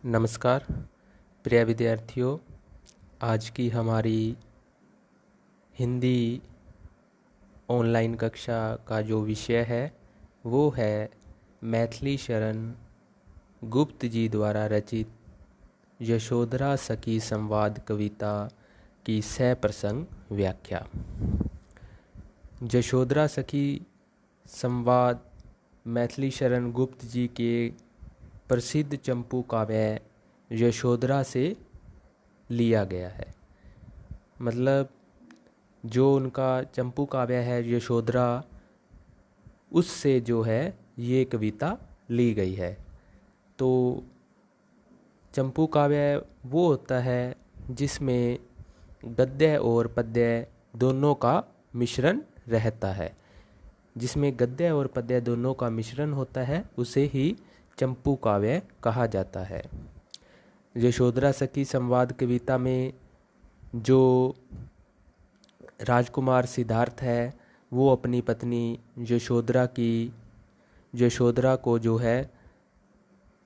नमस्कार प्रिय विद्यार्थियों। आज की हमारी हिंदी ऑनलाइन कक्षा का जो विषय है वो है मैथिली शरण गुप्त जी द्वारा रचित यशोधरा सखी संवाद कविता की सह प्रसंग व्याख्या। यशोधरा सखी संवाद मैथिली शरण गुप्त जी के प्रसिद्ध चंपू काव्य यशोधरा से लिया गया है। मतलब जो उनका चंपू काव्य है यशोधरा, उससे जो है ये कविता ली गई है। तो चंपू काव्य वो होता है जिसमें गद्य और पद्य दोनों का मिश्रण रहता है। जिसमें गद्य और पद्य दोनों का मिश्रण होता है उसे ही चंपू काव्य कहा जाता है। यशोधरा सखी संवाद कविता में जो राजकुमार सिद्धार्थ है वो अपनी पत्नी यशोधरा को जो है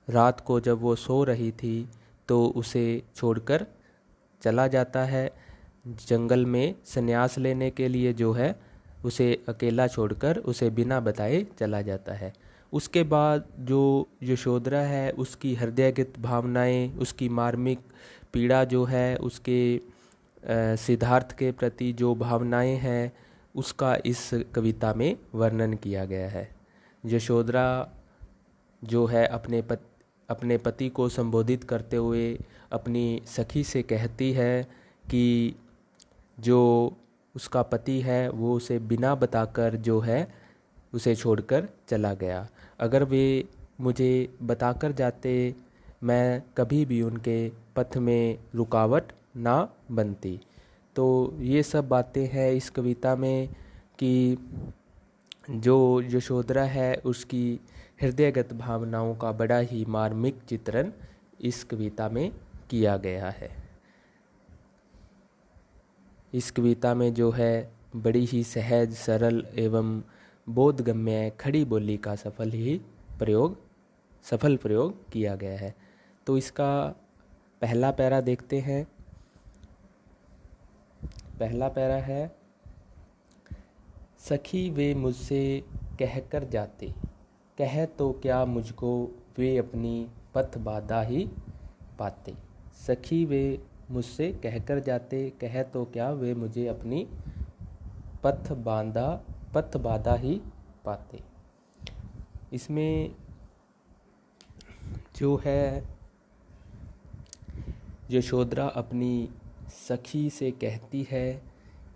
रात को जब वो सो रही थी तो उसे छोड़कर चला जाता है। जंगल में संन्यास लेने के लिए जो है उसे अकेला छोड़कर उसे बिना बताए चला जाता है। उसके बाद जो यशोधरा है उसकी हृदयगत भावनाएं, उसकी मार्मिक पीड़ा जो है, उसके सिद्धार्थ के प्रति जो भावनाएं हैं उसका इस कविता में वर्णन किया गया है। यशोधरा जो है अपने पति को संबोधित करते हुए अपनी सखी से कहती है कि जो उसका पति है वो उसे बिना बताकर जो है उसे छोड़कर चला गया। अगर वे मुझे बताकर जाते मैं कभी भी उनके पथ में रुकावट ना बनती। तो ये सब बातें हैं इस कविता में कि जो यशोधरा है उसकी हृदयगत भावनाओं का बड़ा ही मार्मिक चित्रण इस कविता में किया गया है। इस कविता में जो है बड़ी ही सहज, सरल एवं बोधगम्य खड़ी बोली का सफल प्रयोग किया गया है। तो इसका पहला पैरा देखते हैं। पहला पैरा है, सखी वे मुझसे कहकर जाते, कह तो क्या मुझको वे अपनी पथ बाधा ही पाते। सखी वे मुझसे कहकर जाते, कह तो क्या वे मुझे अपनी पथ बाधा ही पाते। इसमें जो है यशोधरा अपनी सखी से कहती है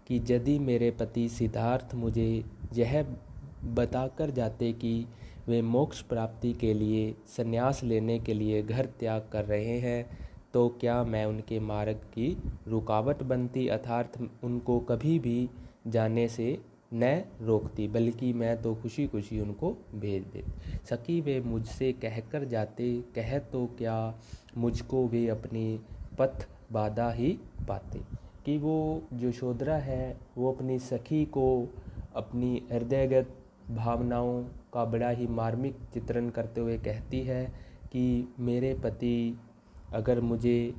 कि यदि मेरे पति सिद्धार्थ मुझे यह बताकर जाते कि वे मोक्ष प्राप्ति के लिए संन्यास लेने के लिए घर त्याग कर रहे हैं तो क्या मैं उनके मार्ग की रुकावट बनती, अर्थात उनको कभी भी जाने से न रोकती, बल्कि मैं तो खुशी खुशी उनको भेज देती। सखी वे मुझसे कहकर जाते, कह तो क्या मुझको वे अपनी पथ बाधा ही पाते। कि वो यशोधरा है वो अपनी सखी को अपनी हृदयगत भावनाओं का बड़ा ही मार्मिक चित्रण करते हुए कहती है कि मेरे पति अगर मुझे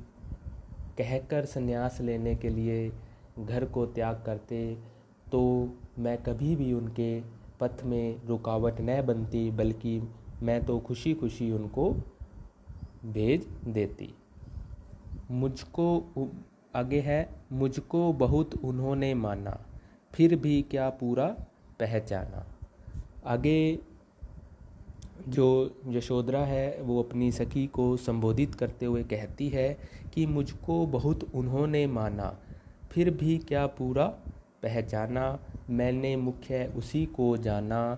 कहकर संन्यास लेने के लिए घर को त्याग करते तो मैं कभी भी उनके पथ में रुकावट न बनती, बल्कि मैं तो खुशी खुशी उनको भेज देती। आगे है, मुझको बहुत उन्होंने माना, फिर भी क्या पूरा पहचाना। आगे जो यशोधरा है वो अपनी सखी को संबोधित करते हुए कहती है कि मुझको बहुत उन्होंने माना, फिर भी क्या पूरा पहचाना। मैंने मुख्य उसी को जाना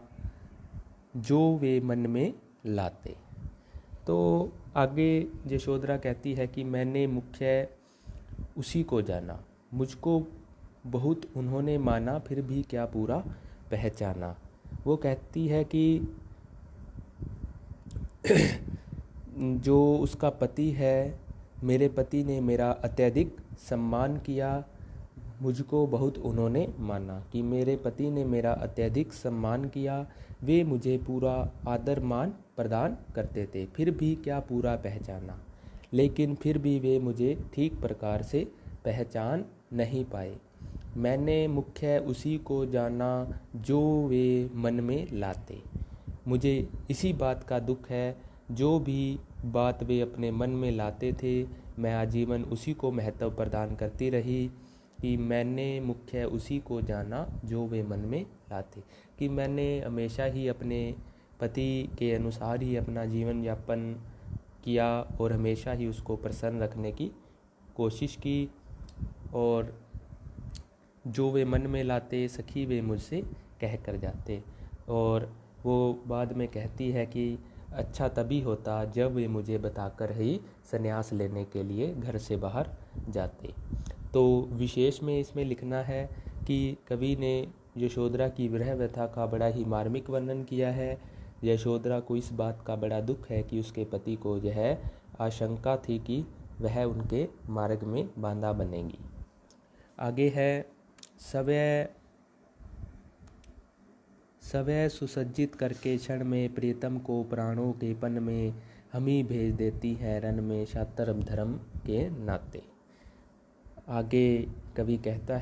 जो वे मन में लाते। तो आगे यशोधरा कहती है कि मैंने मुख्य उसी को जाना, मुझको बहुत उन्होंने माना, फिर भी क्या पूरा पहचाना। वो कहती है कि जो उसका पति है, मेरे पति ने मेरा अत्यधिक सम्मान किया, मुझको बहुत उन्होंने माना कि मेरे पति ने मेरा अत्यधिक सम्मान किया, वे मुझे पूरा आदर मान प्रदान करते थे, फिर भी क्या पूरा पहचाना। लेकिन फिर भी वे मुझे ठीक प्रकार से पहचान नहीं पाए। मैंने मुख्य उसी को जाना जो वे मन में लाते। मुझे इसी बात का दुख है, जो भी बात वे अपने मन में लाते थे मैं आजीवन उसी को महत्व प्रदान करती रही कि मैंने मुख्य उसी को जाना जो वे मन में लाते, कि मैंने हमेशा ही अपने पति के अनुसार ही अपना जीवन यापन किया और हमेशा ही उसको प्रसन्न रखने की कोशिश की, और जो वे मन में लाते सखी वे मुझसे कह कर जाते। और वो बाद में कहती है कि अच्छा तभी होता जब वे मुझे बताकर ही संन्यास लेने के लिए घर से बाहर जाते। तो विशेष में इसमें लिखना है कि कवि ने यशोधरा की विरह व्यथा का बड़ा ही मार्मिक वर्णन किया है। यशोधरा को इस बात का बड़ा दुख है कि उसके पति को यह आशंका थी कि वह उनके मार्ग में बांधा बनेगी। आगे है सवै सुसज्जित करके क्षण में प्रीतम को प्राणों के पन में हमी भेज देती है रण में शात्र धर्म के नाते। आगे कवि कहता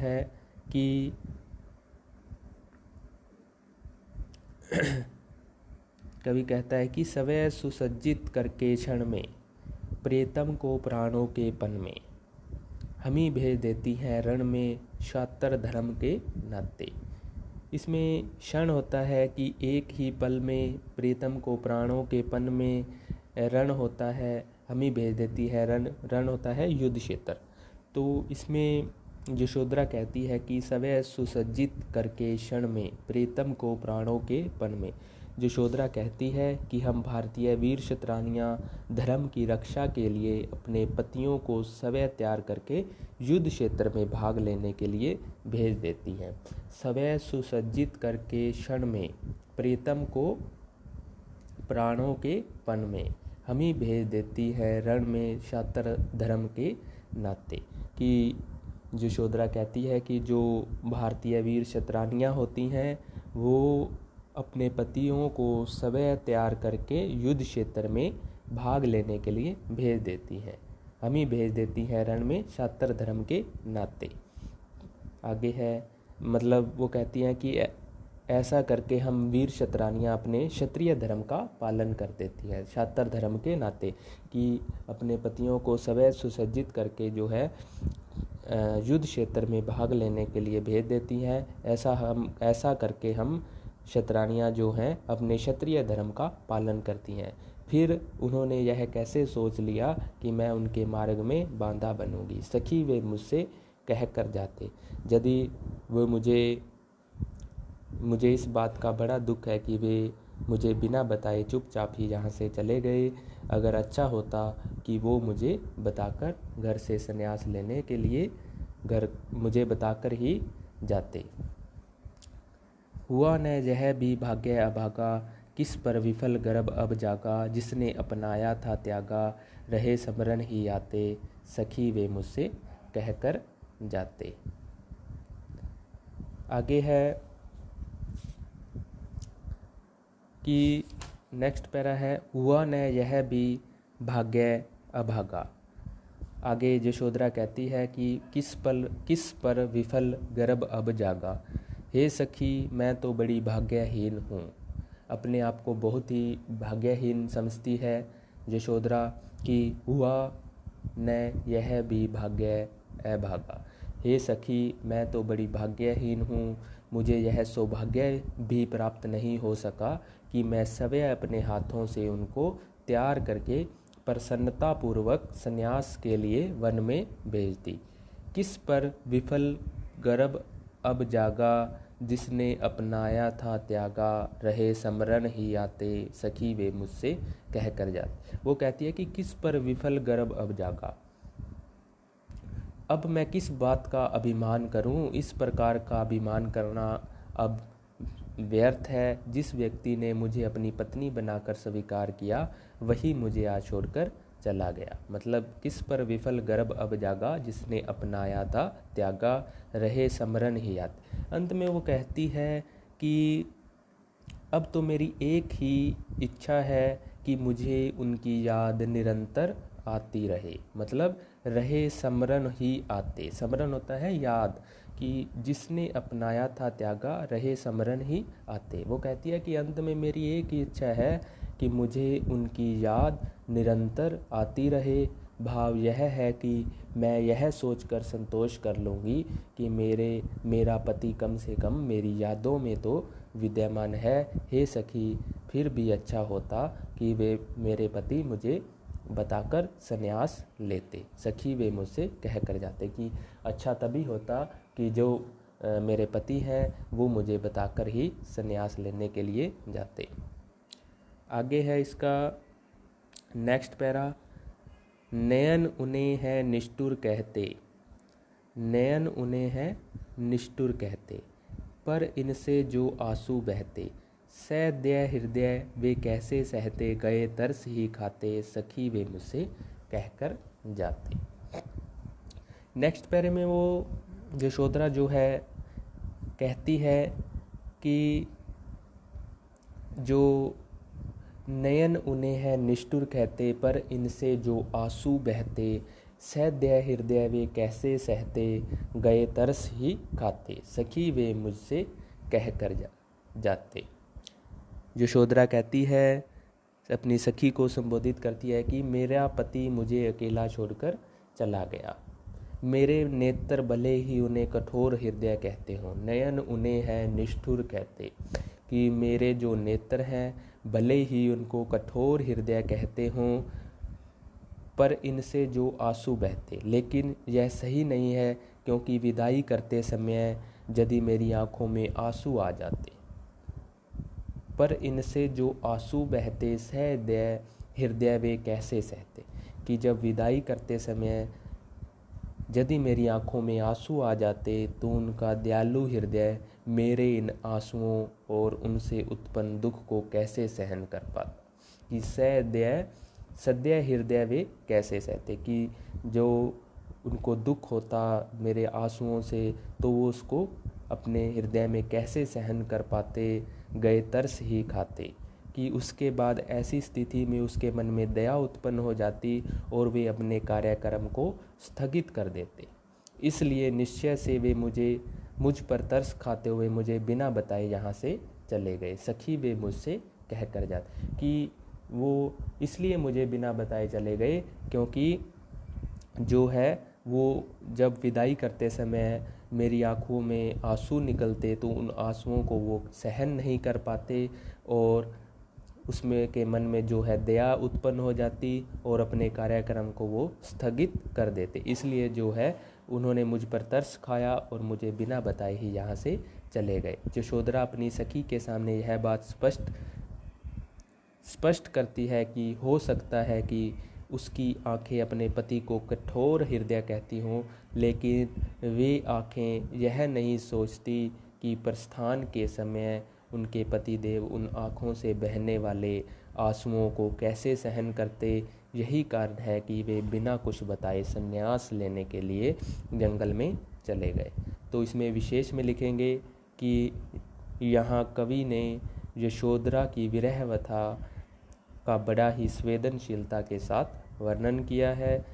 है कि सवै सुसज्जित करके क्षण में प्रीतम को प्राणों के पन में हमी भेज देती है रण में शात्र धर्म के नाते। इसमें क्षण होता है कि एक ही पल में प्रीतम को प्राणों के पन में, रण होता है हमी भेज देती है, रण होता है युद्ध क्षेत्र। तो इसमें यशोधरा कहती है कि सवै सुसज्जित करके क्षण में प्रीतम को प्राणों के पन में। यशोधरा कहती है कि हम भारतीय वीर क्षत्रानियाँ धर्म की रक्षा के लिए अपने पतियों को सवै तैयार करके युद्ध क्षेत्र में भाग लेने के लिए भेज देती हैं। सवै सुसज्जित करके क्षण में प्रीतम को प्राणों के पन में हमी भेज देती है रण में शात्र धर्म के नाते। कि यशोधरा कहती है कि जो भारतीय वीर क्षत्रानियाँ होती हैं वो अपने पतियों को सवै तैयार करके युद्ध क्षेत्र में भाग लेने के लिए भेज देती हैं, हमी भेज देती हैं रण में शात्र धर्म के नाते। आगे है मतलब वो कहती हैं कि ऐसा करके हम वीर क्षत्रानियाँ अपने क्षत्रिय धर्म का पालन कर देती हैं शात्र धर्म के नाते, कि अपने पतियों को सवै सुसज्जित करके जो है युद्ध क्षेत्र में भाग लेने के लिए भेज देती हैं। ऐसा करके हम क्षत्रानियाँ जो हैं अपने क्षत्रिय धर्म का पालन करती हैं। फिर उन्होंने यह कैसे सोच लिया कि मैं उनके मार्ग में बांधा बनूंगी, सखी वे मुझसे कह कर जाते। यदि वो मुझे इस बात का बड़ा दुख है कि वे मुझे बिना बताए चुपचाप ही यहाँ से चले गए। अगर अच्छा होता कि वो मुझे बताकर घर से संन्यास लेने के लिए मुझे बताकर ही जाते। हुआ न यह भी भाग्य अभागा, किस पर विफल गर्भ अब जागा, जिसने अपनाया था त्यागा, रहे समरण ही आते, सखी वे मुझसे कहकर जाते। आगे है कि नेक्स्ट पैरा है हुआ न यह भी भाग्य अभागा। आगे यशोधरा कहती है कि किस पर विफल गर्भ अब जागा। हे सखी मैं तो बड़ी भाग्यहीन हूँ। अपने आप को बहुत ही भाग्यहीन समझती है यशोधरा कि हुआ न यह भी भाग्य अभागा। हे सखी मैं तो बड़ी भाग्यहीन हूँ, मुझे यह सौभाग्य भी प्राप्त नहीं हो सका कि मैं सवै अपने हाथों से उनको तैयार करके प्रसन्नतापूर्वक संन्यास के लिए वन में भेज दी। किस पर विफल गर्भ अब जागा, जिसने अपनाया था त्यागा, रहे समरण ही आते, सखी वे मुझसे कह कर जाते। वो कहती है कि किस पर विफल गर्भ अब जागा, अब मैं किस बात का अभिमान करूं, इस प्रकार का अभिमान करना अब व्यर्थ है। जिस व्यक्ति ने मुझे अपनी पत्नी बनाकर स्वीकार किया वही मुझे आज छोड़कर चला गया। मतलब किस पर विफल गर्भ अब जागा, जिसने अपनाया था त्यागा, रहे समरण ही आते। अंत में वो कहती है कि अब तो मेरी एक ही इच्छा है कि मुझे उनकी याद निरंतर आती रहे, मतलब रहे समरन ही आते। समरन होता है याद, कि जिसने अपनाया था त्यागा, रहे समरन ही आते। वो कहती है कि अंत में मेरी एक ही इच्छा है कि मुझे उनकी याद निरंतर आती रहे। भाव यह है कि मैं यह सोचकर संतोष कर लूँगी कि मेरा पति कम से कम मेरी यादों में तो विद्यमान है। हे सखी, फिर भी अच्छा होता कि वे मेरे पति मुझे बताकर संन्यास लेते। सखी वे मुझसे कह कर जाते, कि अच्छा तभी होता कि जो मेरे पति हैं वो मुझे बताकर ही संन्यास लेने के लिए जाते। आगे है इसका नेक्स्ट पैरा। नयन उन्हें है निष्ठुर कहते, नयन उन्हें है निष्ठुर कहते, पर इनसे जो आंसू बहते, सदैय हृदय वे कैसे सहते, गए तरस ही खाते, सखी वे मुझसे कहकर जाते। नेक्स्ट पैरे में वो यशोधरा जो है कहती है कि जो नयन उन्हें है निष्ठुर कहते, पर इनसे जो आंसू बहते, सदैय हृदय वे कैसे सहते, गए तरस ही खाते, सखी वे मुझसे कह कर जाते। यशोधरा कहती है, अपनी सखी को संबोधित करती है कि मेरा पति मुझे अकेला छोड़कर चला गया। मेरे नेत्र भले ही उन्हें कठोर हृदय कहते हों, नयन उन्हें है निष्ठुर कहते, कि मेरे जो नेत्र हैं भले ही उनको कठोर हृदय कहते हों, पर इनसे जो आंसू बहते। लेकिन यह सही नहीं है, क्योंकि विदाई करते समय यदि मेरी आंखों में आंसू आ जाते, पर इनसे जो आंसू बहते, सदैय हृदय वे कैसे सहते, कि जब विदाई करते समय यदि मेरी आंखों में आंसू आ जाते तो उनका दयालु हृदय मेरे इन आंसुओं और उनसे उत्पन्न दुख को कैसे सहन कर पाता, कि सदैय हृदय वे कैसे सहते, कि जो उनको दुख होता मेरे आंसुओं से तो वो उसको अपने हृदय में कैसे सहन कर पाते, गए तरस ही खाते, कि उसके बाद ऐसी स्थिति में उसके मन में दया उत्पन्न हो जाती और वे अपने कार्यक्रम को स्थगित कर देते। इसलिए निश्चय से वे मुझ पर तरस खाते हुए मुझे बिना बताए यहाँ से चले गए। सखी वे मुझसे कह कर जाते, कि वो इसलिए मुझे बिना बताए चले गए क्योंकि जो है वो जब विदाई करते समय मेरी आंखों में आंसू निकलते तो उन आंसुओं को वो सहन नहीं कर पाते और उसमें के मन में जो है दया उत्पन्न हो जाती और अपने कार्यक्रम को वो स्थगित कर देते। इसलिए जो है उन्होंने मुझ पर तरस खाया और मुझे बिना बताए ही यहाँ से चले गए। यशोधरा अपनी सखी के सामने यह बात स्पष्ट करती है कि हो सकता है कि उसकी आंखें अपने पति को कठोर हृदय कहती हों, लेकिन वे आंखें यह नहीं सोचती कि प्रस्थान के समय उनके पतिदेव उन आँखों से बहने वाले आंसुओं को कैसे सहन करते। यही कारण है कि वे बिना कुछ बताए संन्यास लेने के लिए जंगल में चले गए। तो इसमें विशेष में लिखेंगे कि यहाँ कवि ने यशोधरा की विरह व्यथा का बड़ा ही संवेदनशीलता के साथ वर्णन किया है।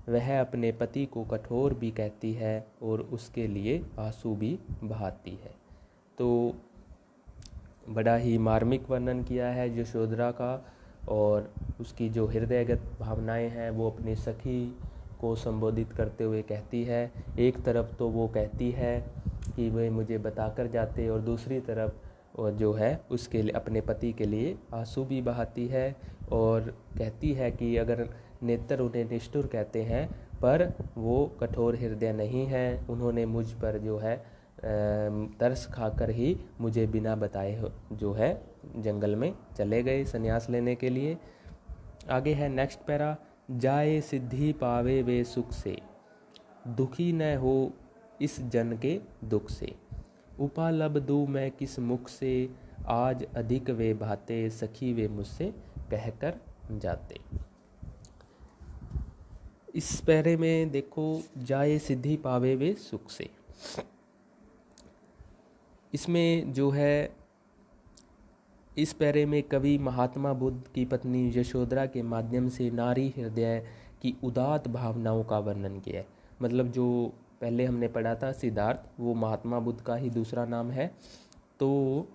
वह अपने पति को कठोर भी कहती है और उसके लिए आंसू भी बहाती है। तो बड़ा ही मार्मिक वर्णन किया है यशोधरा का और उसकी जो हृदयगत भावनाएं हैं वो अपनी सखी को संबोधित करते हुए कहती है। एक तरफ तो वो कहती है कि वे मुझे बताकर जाते और दूसरी तरफ और जो है उसके लिए अपने पति के लिए आंसू भी बहाती है और कहती है कि अगर नेत्र उन्हें निष्ठुर कहते हैं पर वो कठोर हृदय नहीं है, उन्होंने मुझ पर जो है तरस खाकर ही मुझे बिना बताए जो है जंगल में चले गए संन्यास लेने के लिए। आगे है नेक्स्ट पैरा। जाए सिद्धि पावे वे सुख से, दुखी न हो इस जन के दुख से, उपालब दूँ मैं किस मुख से, आज अधिक वे भाते, सखी वे मुझसे कहकर जाते। इस पैरे में देखो, जाए सिद्धि पावे वे सुख से, इसमें जो है इस पैरे में कवि महात्मा बुद्ध की पत्नी यशोधरा के माध्यम से नारी हृदय की उदात्त भावनाओं का वर्णन किया है। मतलब जो पहले हमने पढ़ा था सिद्धार्थ, वो महात्मा बुद्ध का ही दूसरा नाम है। तो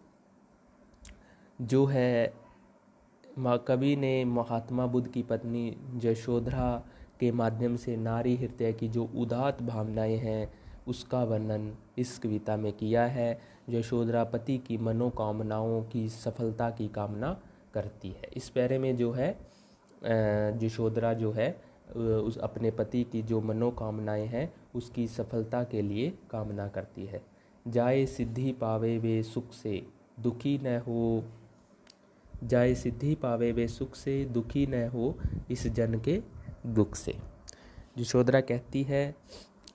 जो है कवि ने महात्मा बुद्ध की पत्नी यशोधरा के माध्यम से नारी हृदय की जो उदात्त भावनाएं हैं उसका वर्णन इस कविता में किया है। यशोधरा पति की मनोकामनाओं की सफलता की कामना करती है। इस पैरे में जो है यशोधरा जो है उस अपने पति की जो मनोकामनाएं हैं उसकी सफलता के लिए कामना करती है। जाए सिद्धि पावे वे सुख से दुखी न हो, जाए सिद्धि पावे वे सुख से दुखी न हो इस जन के दुख से। यशोधरा कहती है,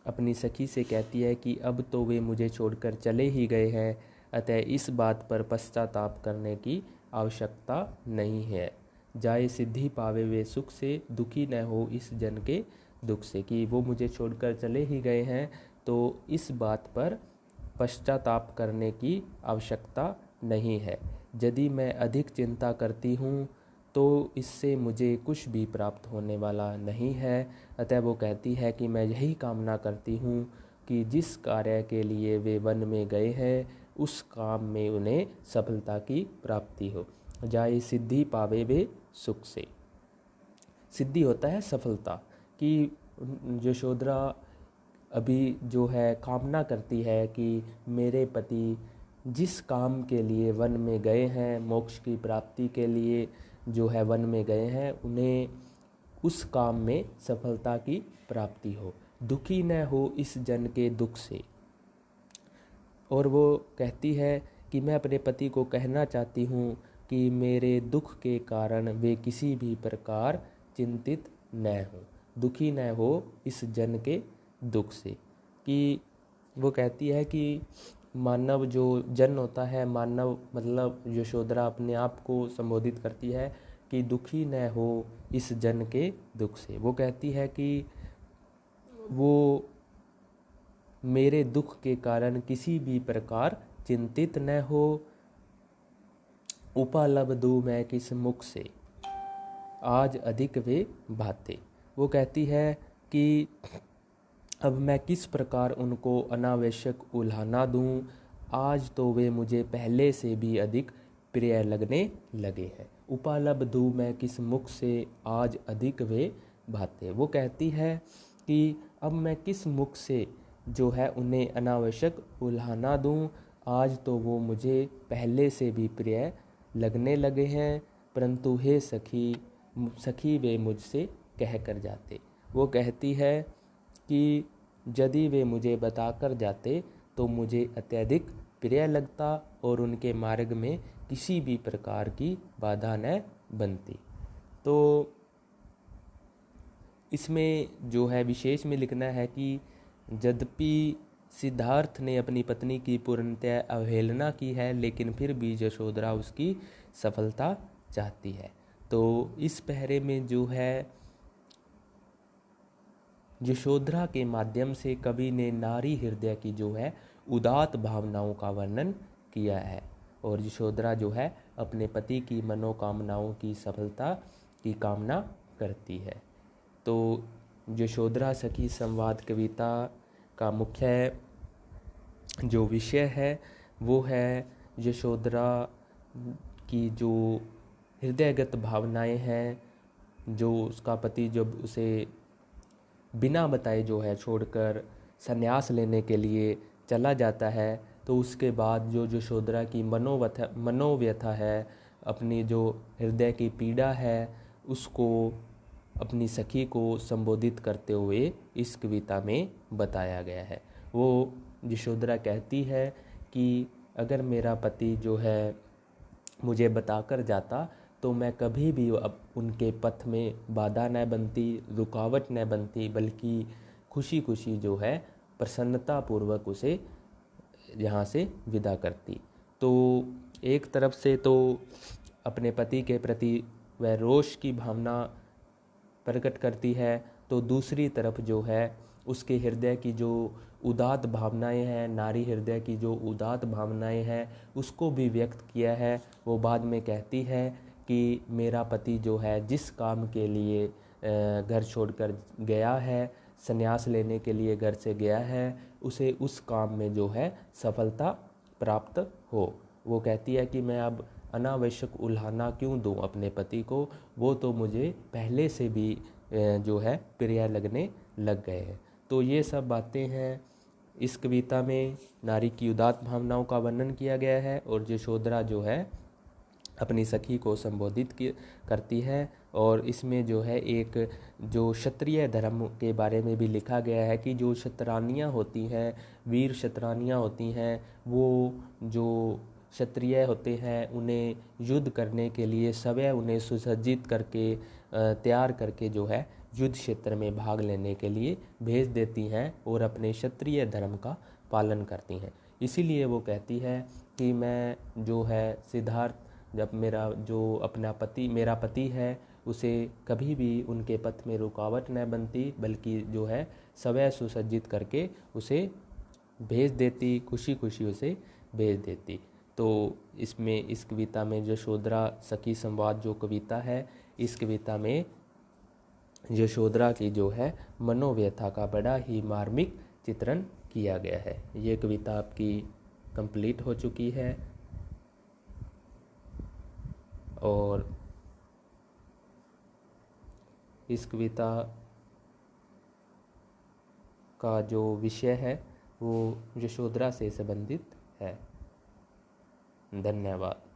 अपनी सखी से कहती है कि अब तो वे मुझे छोड़कर चले ही गए हैं, अतः इस बात पर पश्चाताप करने की आवश्यकता नहीं है। जाए सिद्धि पावे वे सुख से दुखी न हो इस जन के दुख से, कि वो मुझे छोड़कर चले ही गए हैं तो इस बात पर पश्चाताप करने की आवश्यकता नहीं है। यदि मैं अधिक चिंता करती हूँ तो इससे मुझे कुछ भी प्राप्त होने वाला नहीं है। अतः वो कहती है कि मैं यही कामना करती हूँ कि जिस कार्य के लिए वे वन में गए हैं उस काम में उन्हें सफलता की प्राप्ति हो। जाए सिद्धि पावे वे सुख से। सिद्धि होता है सफलता, कि यशोधरा अभी जो है कामना करती है कि मेरे पति जिस काम के लिए वन में गए हैं, मोक्ष की प्राप्ति के लिए जो है वन में गए हैं, उन्हें उस काम में सफलता की प्राप्ति हो, दुखी न हो इस जन के दुख से। और वो कहती है कि मैं अपने पति को कहना चाहती हूँ कि मेरे दुख के कारण वे किसी भी प्रकार चिंतित न हो, दुखी न हो इस जन के दुख से। कि वो कहती है कि मानव जो जन होता है, मानव मतलब यशोधरा अपने आप को संबोधित करती है कि दुखी न हो इस जन के दुख से। वो कहती है कि वो मेरे दुख के कारण किसी भी प्रकार चिंतित न हो, उपलब्ध दूँ मैं किस मुख से आज अधिक वे भाते। वो कहती है कि अब मैं किस प्रकार उनको अनावश्यक उल्हाना दूं, आज तो वे मुझे पहले से भी अधिक प्रिय लगने लगे हैं। उपलब्ध दूँ मैं किस मुख से आज अधिक वे भाते। वो कहती है कि अब मैं किस मुख से जो है उन्हें अनावश्यक उल्हाना दूं, आज तो वो मुझे पहले से भी प्रिय लगने लगे हैं, परंतु हे सखी सखी वे मुझसे कह कर जाते। वो कहती है कि यदि वे मुझे बताकर जाते तो मुझे अत्यधिक प्रिय लगता और उनके मार्ग में किसी भी प्रकार की बाधा न बनती। तो इसमें जो है विशेष में लिखना है कि यद्यपि सिद्धार्थ ने अपनी पत्नी की पूर्णतः अवहेलना की है, लेकिन फिर भी यशोधरा उसकी सफलता चाहती है। तो इस पहरे में जो है यशोधरा के माध्यम से कवि ने नारी हृदय की जो है उदात्त भावनाओं का वर्णन किया है, और यशोधरा जो है अपने पति की मनोकामनाओं की सफलता की कामना करती है। तो यशोधरा सखी संवाद कविता का मुख्य जो विषय है वो है यशोधरा की जो हृदयगत भावनाएं हैं, जो उसका पति जब उसे बिना बताए जो है छोड़कर संन्यास लेने के लिए चला जाता है, तो उसके बाद जो यशोधरा की मनोव्यथा है, अपनी जो हृदय की पीड़ा है, उसको अपनी सखी को संबोधित करते हुए इस कविता में बताया गया है। वो यशोधरा कहती है कि अगर मेरा पति जो है मुझे बताकर जाता तो मैं कभी भी अब उनके पथ में बाधा न बनती, रुकावट न बनती, बल्कि खुशी खुशी जो है प्रसन्नतापूर्वक उसे यहाँ से विदा करती। तो एक तरफ से तो अपने पति के प्रति वह रोष की भावना प्रकट करती है, तो दूसरी तरफ जो है उसके हृदय की जो उदात्त भावनाएं हैं, नारी हृदय की जो उदात्त भावनाएं हैं, उसको भी व्यक्त किया है। वो बाद में कहती है कि मेरा पति जो है जिस काम के लिए घर छोड़कर गया है, संन्यास लेने के लिए घर से गया है, उसे उस काम में जो है सफलता प्राप्त हो। वो कहती है कि मैं अब अनावश्यक उल्हाना क्यों दूं अपने पति को, वो तो मुझे पहले से भी जो है प्रिय लगने लग गए हैं। तो ये सब बातें हैं। इस कविता में नारी की उदात्त भावनाओं का वर्णन किया गया है और यशोधरा जो है अपनी सखी को संबोधित करती है। और इसमें जो है एक जो क्षत्रिय धर्म के बारे में भी लिखा गया है कि जो क्षत्रानियाँ होती हैं, वीर क्षत्रानियाँ होती हैं, वो जो क्षत्रिय होते हैं उन्हें युद्ध करने के लिए सवै उन्हें सुसज्जित करके तैयार करके जो है युद्ध क्षेत्र में भाग लेने के लिए भेज देती हैं और अपने क्षत्रिय धर्म का पालन करती हैं। इसीलिए वो कहती है कि मैं जो है सिद्धार्थ, जब मेरा पति है, उसे कभी भी उनके पथ में रुकावट न बनती, बल्कि जो है सवै सुसज्जित करके उसे भेज देती, खुशी खुशी उसे भेज देती। तो इसमें इस कविता में यशोधरा सखी संवाद जो कविता है, इस कविता में यशोधरा की जो है मनोव्यथा का बड़ा ही मार्मिक चित्रण किया गया है। ये कविता आपकी कंप्लीट हो चुकी है और इस कविता का जो विषय है वो यशोधरा से संबंधित है। धन्यवाद।